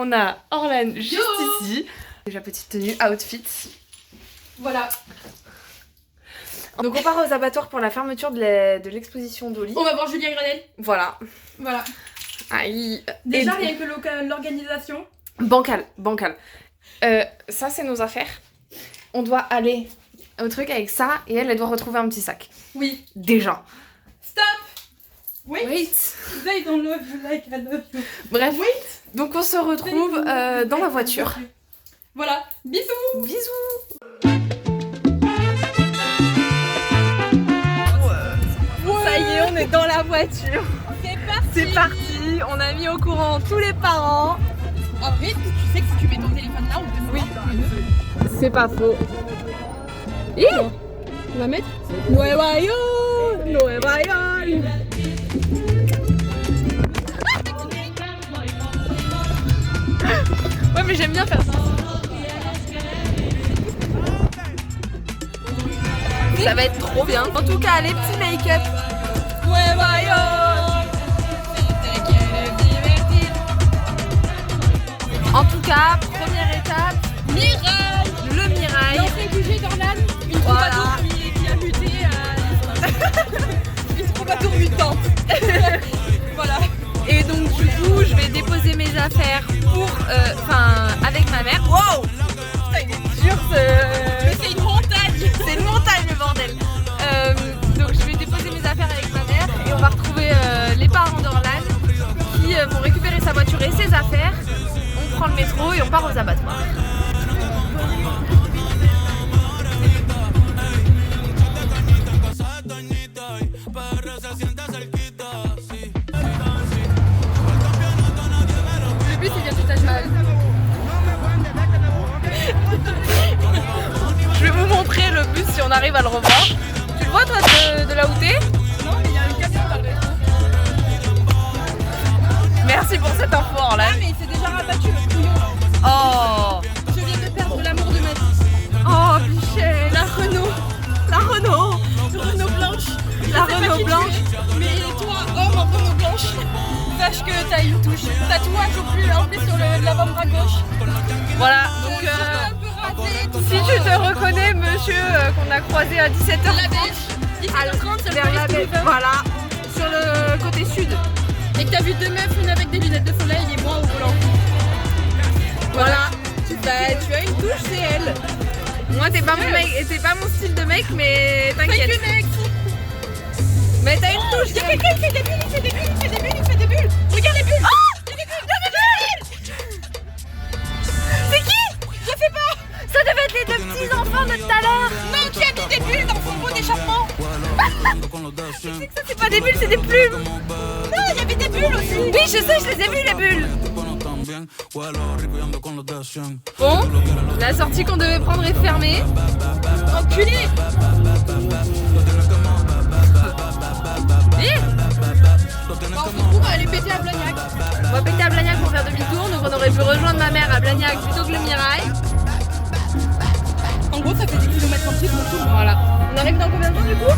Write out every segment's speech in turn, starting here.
On a Orlan juste ici. Déjà petite tenue, outfit. Voilà. Donc on part aux abattoirs pour la fermeture de l'exposition d'Oli. On va voir Julien Granel. Voilà. Voilà. Aïe. Déjà rien que l'organisation. Bancal. Ça c'est nos affaires. On doit aller au truc avec ça et elle doit retrouver un petit sac. Oui. Déjà. Stop. Wait. Wait. They don't love you like I love you. Bref. Wait. Donc on se retrouve dans la voiture. Voilà. Bisous. Bisous. Ça y est, on est dans la voiture. C'est parti. On a mis au courant tous les parents. En fait, tu sais que si tu mets ton téléphone là, on peut Oui. voir. C'est pas faux. On va mettre Nueva York. Nueva York. Ouais, mais j'aime bien faire ça. Ça va être trop bien. En tout cas, les petits make-up. Nueva York. En tout cas, première étape, Mirail. le Mirail. L'ancien QG d'Orlan. Une troubadour qui a muté une troubadour mutante. Voilà. Et donc du coup, je vais déposer mes affaires pour, avec ma mère. Wow. Putain, il est dur Mais c'est une montagne. C'est une montagne le bordel. Donc je vais déposer mes affaires avec ma mère et on va retrouver les parents d'Orlan qui vont récupérer sa voiture et ses affaires. On prend le métro et on part aux abattoirs. Le but il vient tout à cheval. Je vais vous montrer le bus si on arrive à le revoir. Tu le vois toi de là où t'es? Non mais il y a un camion dans le rétro. Merci pour cette info Orlan. Ah mais c'est déjà rabattu le couillon là. Oh, Je viens de perdre l'amour de ma vie. oh Michel. La Renault. La Renault. Renault blanche. La Je sais pas Renault qui tu blanche. es, mais toi, homme en Renault blanche, sache que t'as une touche. Tatouage en plus sur l'avant-bras gauche. Voilà, donc Un peu rasé, tout si ça. tu te reconnais monsieur qu'on a croisé à 17h30 La bêche. 17h30, c'est le vers la police baie, Toulouse. voilà, sur le côté sud. Et que t'as vu deux meufs, une avec des lunettes de soleil et moi au volant. Voilà, tu as une touche, c'est elle. Moi t'es pas mon mec, et t'es pas mon style de mec, mais t'inquiète. Thank you next. Mais t'as une touche. Il y a quelqu'un qui fait des bulles, il fait des bulles, il fait des bulles, il fait des bulles. Regarde les bulles. Il y a des bulles, il y a des bulles. C'est qui? Je sais pas. Ça devait être les deux petits enfants de tout à l'heure. Non, qui a mis des bulles dans son pot d'échappement. Ça c'est pas des bulles, c'est des plumes. Non, il y avait des bulles aussi. Oui je sais, je les ai vues les bulles. Bon, la sortie qu'on devait prendre est fermée. Enculé. Et On se retrouve à aller péter à Blagnac. on va péter à Blagnac pour faire demi-tour, donc on aurait pu rejoindre ma mère à Blagnac plutôt que le Mirail. En gros, ça fait 10 km en plus pour tout. Voilà. On arrive dans combien de temps du coup?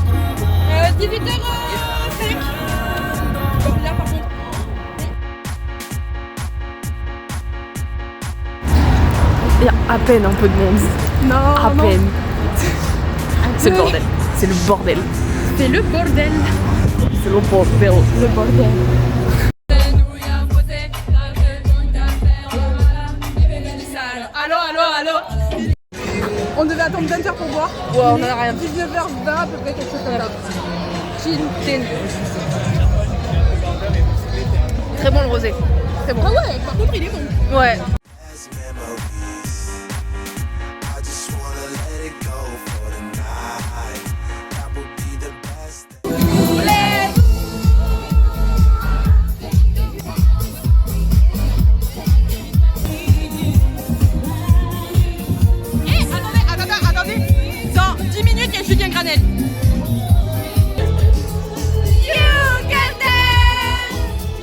18h05. Comme là, par contre. Il y a à peine un peu de monde. Non, À peine. C'est le bordel. C'est le bordel. C'est le bordel. C'est le bordel. Le bordel. Allô. On devait attendre 20h pour boire. Ouais, on a rien. 19h20 à peu près, quelque chose comme ça. Chin, chin. Très bon le rosé. Très bon. Ah ouais, par contre, il est bon. Ouais. Attendez. Dans 10 minutes, il y a Julien Granel.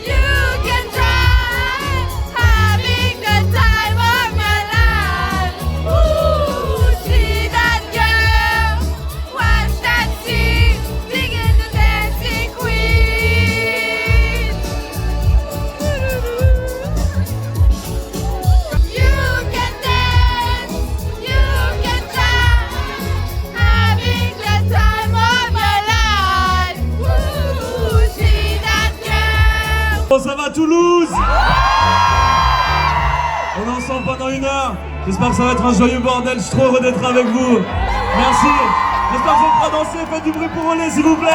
You can try having the comment ça va Toulouse? On est ensemble pendant 1 heure. J'espère que ça va être un joyeux bordel. Je suis trop heureux d'être avec vous. Merci. J'espère que vous êtes prêts à danser. Faites du bruit pour Olé s'il vous plaît.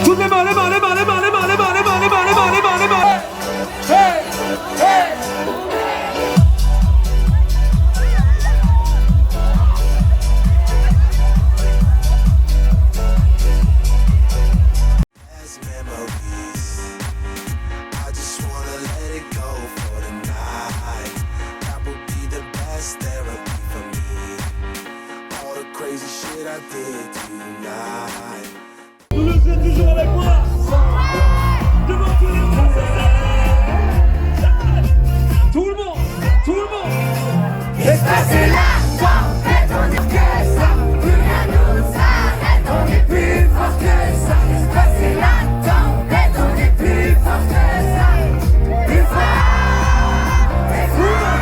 Toutes les mains, les mains, les mains, les mains, les mains, les mains, les mains, les mains, les mains, les mains, les mains. Hey, hey. Toulouse, vous êtes toujours avec moi. Devant tous les Français. Tout le monde, tout le monde. L'espace est là, tempête, on est que ça. Plus rien nous arrête, on est plus fort que ça. L'espace est là, tempête, on est plus fort que ça. Plus fort, plus fort.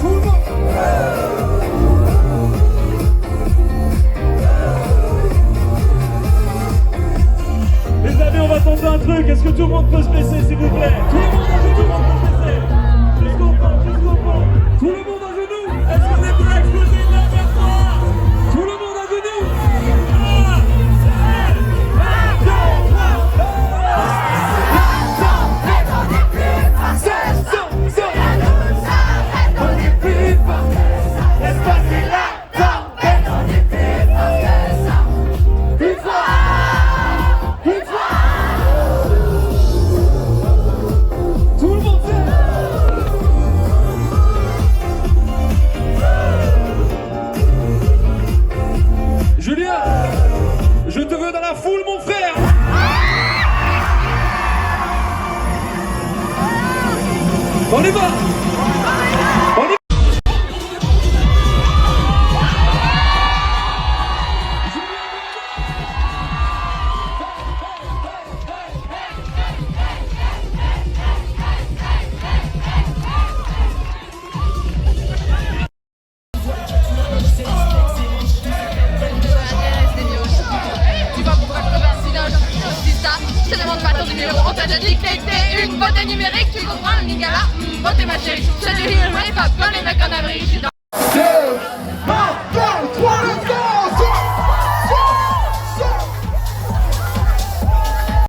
Tout le monde. Les amis, on va tenter un truc. Est-ce que tout le monde peut se baisser, s'il vous plaît? Tout le monde à genoux, tout le monde peut se baisser. Jusqu'au fond, jusqu'au fond. Tout le monde à genoux. Est-ce qu'on est prêt à exploser une dernière fois? Tout le monde à genoux. 1, 2, 3. On est plus fort que ça. L'espace est là, tempête, on est plus fort que ça. Plus fort, plus fort. Tout le monde fait. Julien, je te veux dans la foule, mon frère. On y va. On y va. Tu vas pouvoir te passer d'un genre de ça. Je te demande pas ton numéro, on t'a déjà dit que t'étais une beauté numérique. Tu comprends, Lingala, beauté ma chérie. Je te dis, mais pas besoin les mecs.